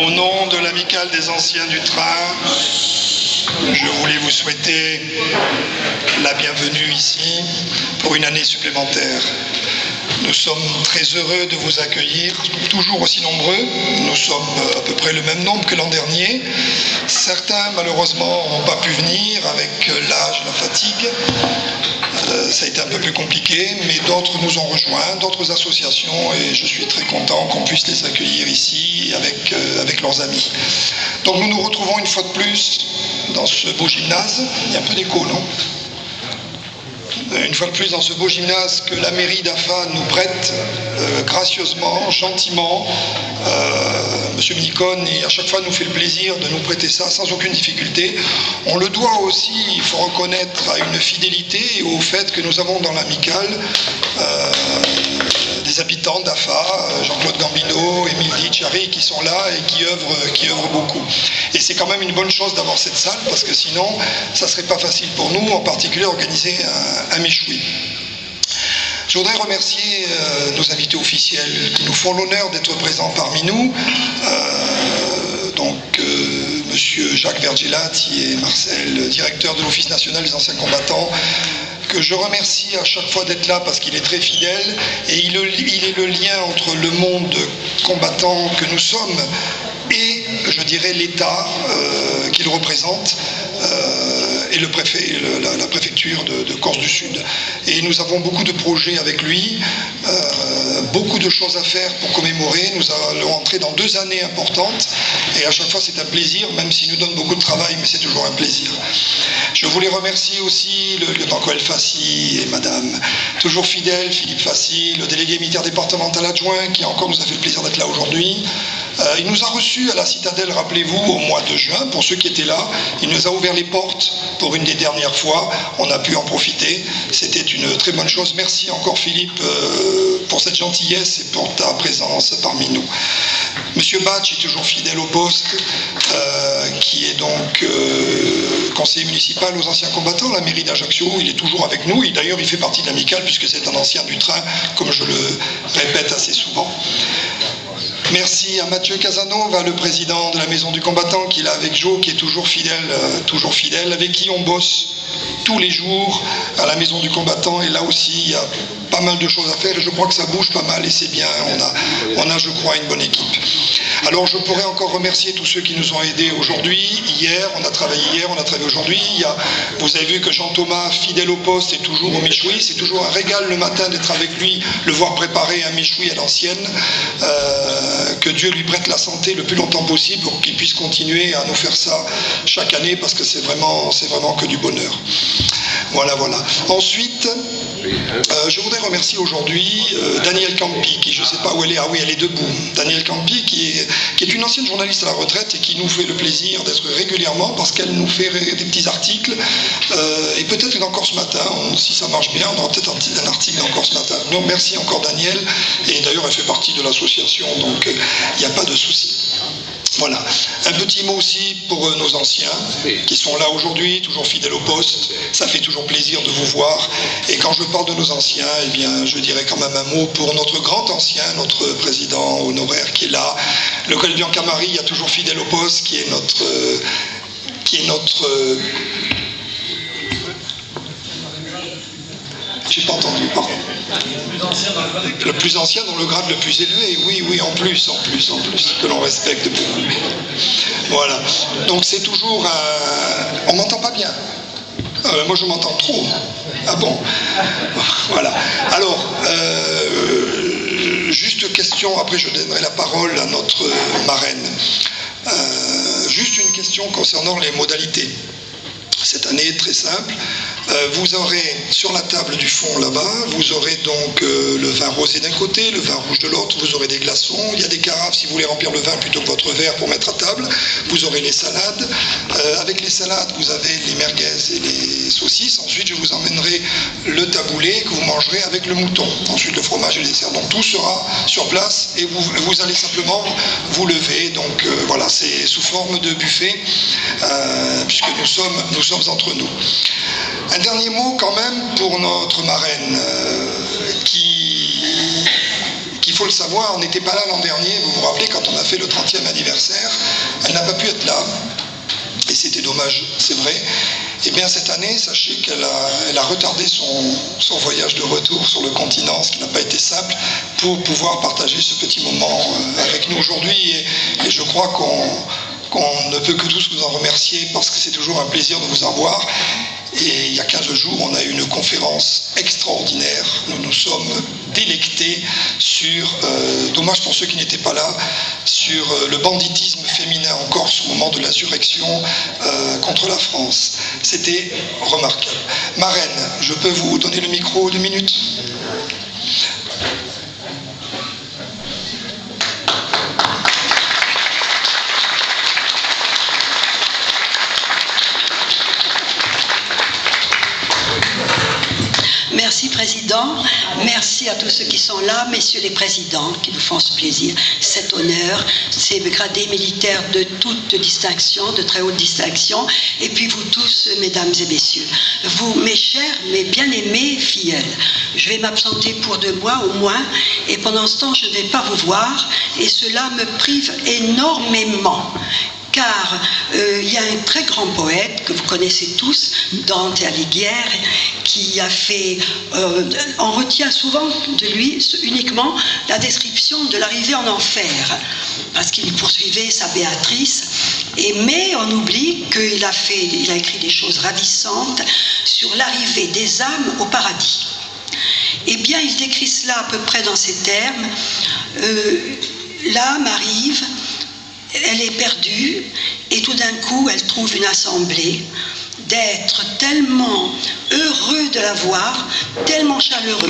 Au nom de l'Amicale des Anciens du Train, je voulais vous souhaiter la bienvenue ici pour une année supplémentaire. Nous sommes très heureux de vous accueillir, toujours aussi nombreux. Nous sommes à peu près le même nombre que l'an dernier. Certains, malheureusement, n'ont pas pu venir avec l'âge, la fatigue. Ça a été un peu plus compliqué, mais d'autres nous ont rejoints, d'autres associations, et je suis très content qu'on puisse les accueillir ici avec leurs amis. Donc nous nous retrouvons une fois de plus dans ce beau gymnase. Il y a un peu d'écho, non ? Une fois de plus dans ce beau gymnase que la mairie d'Afa nous prête gracieusement, gentiment. Monsieur Mnicone, et à chaque fois nous fait le plaisir de nous prêter ça sans aucune difficulté. On le doit aussi, il faut reconnaître, à une fidélité et au fait que nous avons dans l'amicale des habitants d'Afa, Jean-Claude Gambino, Émile Dicciari, qui sont là et qui œuvrent beaucoup. Et c'est quand même une bonne chose d'avoir cette salle, parce que sinon, ça ne serait pas facile pour nous, en particulier organiser un méchoui. Je voudrais remercier nos invités officiels qui nous font l'honneur d'être présents parmi nous. Monsieur Jacques Vergelati et Marcel, directeur de l'Office national des anciens combattants, que je remercie à chaque fois d'être là parce qu'il est très fidèle et il est le lien entre le monde combattant que nous sommes et, je dirais, l'État qu'il représente et le préfet, la préfecture de Corse du Sud. Et nous avons beaucoup de projets avec lui, beaucoup de choses à faire pour commémorer. Nous allons entrer dans 2 années importantes et à chaque fois c'est un plaisir, même s'il nous donne beaucoup de travail, mais c'est toujours un plaisir. Je voulais remercier aussi le lieutenant Coël Fassi et madame, toujours fidèle, Philippe Fassi, le délégué militaire départemental adjoint qui encore nous a fait le plaisir d'être là aujourd'hui. Il nous a reçus à la Citadelle, rappelez-vous, au mois de juin, pour ceux qui étaient là. Il nous a ouvert les portes pour une des dernières fois. On a pu en profiter. C'était une très bonne chose. Merci encore Philippe pour cette gentillesse et pour ta présence parmi nous. Monsieur Batch est toujours fidèle au poste, qui est donc conseiller municipal aux anciens combattants, la mairie d'Ajaccio. Il est toujours avec nous. Et d'ailleurs, il fait partie de l'amicale puisque c'est un ancien du train, comme je le répète assez souvent. Merci à Mathieu Casanova, le président de la Maison du Combattant, qui est là avec Jo, qui est toujours fidèle, avec qui on bosse tous les jours à la Maison du Combattant. Et là aussi, il y a pas mal de choses à faire et je crois que ça bouge pas mal et c'est bien. On a, je crois, une bonne équipe. Alors, je pourrais encore remercier tous ceux qui nous ont aidés aujourd'hui, hier, on a travaillé aujourd'hui. Vous avez vu que Jean-Thomas, fidèle au poste, est toujours au méchoui. C'est toujours un régal le matin d'être avec lui, le voir préparer un méchoui à l'ancienne. Que Dieu lui prête la santé le plus longtemps possible pour qu'il puisse continuer à nous faire ça chaque année parce que c'est vraiment que du bonheur. Voilà. Ensuite, je voudrais remercier aujourd'hui Danielle Campi, qui je ne sais pas où elle est, ah oui, elle est debout. Danielle Campi, qui est une ancienne journaliste à la retraite et qui nous fait le plaisir d'être régulièrement parce qu'elle nous fait des petits articles. Et peut-être encore ce matin, si ça marche bien, on aura peut-être un article encore ce matin. Donc merci encore Danielle, et d'ailleurs elle fait partie de l'association, donc il n'y a pas de souci. Voilà. Un petit mot aussi pour nos anciens qui sont là aujourd'hui, toujours fidèles au poste. Ça fait toujours plaisir de vous voir. Et quand je parle de nos anciens, eh bien, je dirais quand même un mot pour notre grand ancien, notre président honoraire qui est là. Le colonel Biancamari, il y a toujours fidèle au poste, qui est notre j'ai pas entendu, pardon. Le plus ancien dans le grade le plus élevé, oui, en plus, que l'on respecte beaucoup. Voilà. Donc c'est toujours un... On m'entend pas bien. Moi je m'entends trop. Ah bon. Voilà. Alors, juste question, après je donnerai la parole à notre marraine. Juste une question concernant les modalités. Cette année, très simple. Vous aurez sur la table du fond là-bas, vous aurez donc le vin rosé d'un côté, le vin rouge de l'autre, vous aurez des glaçons, il y a des carafes si vous voulez remplir le vin plutôt que votre verre pour mettre à table, vous aurez les salades, avec les salades vous avez les merguez et les saucisses, ensuite je vous emmènerai le taboulé que vous mangerez avec le mouton, ensuite le fromage et le dessert, donc tout sera sur place et vous allez simplement vous lever, donc voilà, c'est sous forme de buffet, puisque nous sommes entre nous. Un dernier mot quand même pour notre marraine qui faut le savoir, on n'était pas là l'an dernier, vous vous rappelez, quand on a fait le 30e anniversaire, elle n'a pas pu être là, et c'était dommage, c'est vrai. Et bien cette année, sachez qu'elle a retardé son voyage de retour sur le continent, ce qui n'a pas été simple, pour pouvoir partager ce petit moment avec nous aujourd'hui, et je crois qu'on ne peut que tous vous en remercier, parce que c'est toujours un plaisir de vous en voir. Et il y a 15 jours, on a eu une conférence extraordinaire. Nous nous sommes délectés sur, dommage pour ceux qui n'étaient pas là, sur le banditisme féminin en Corse au moment de l'insurrection contre la France. C'était remarquable. Marraine, je peux vous donner le micro 2 minutes ? Merci Président, merci à tous ceux qui sont là, messieurs les présidents qui nous font ce plaisir, cet honneur, ces gradés militaires de toute distinction, de très haute distinction, et puis vous tous, mesdames et messieurs, vous mes chers, mes bien-aimés filleuls, je vais m'absenter pour 2 mois au moins, et pendant ce temps je ne vais pas vous voir, et cela me prive énormément. Car il y a un très grand poète que vous connaissez tous, Dante Alighieri, qui a fait, on retient souvent de lui uniquement la description de l'arrivée en enfer, parce qu'il poursuivait sa Béatrice, mais on oublie qu'il a écrit des choses ravissantes sur l'arrivée des âmes au paradis. Eh bien, il décrit cela à peu près dans ces termes. L'âme arrive, elle est perdue, et tout d'un coup, elle trouve une assemblée d'êtres tellement heureux de la voir, tellement chaleureux.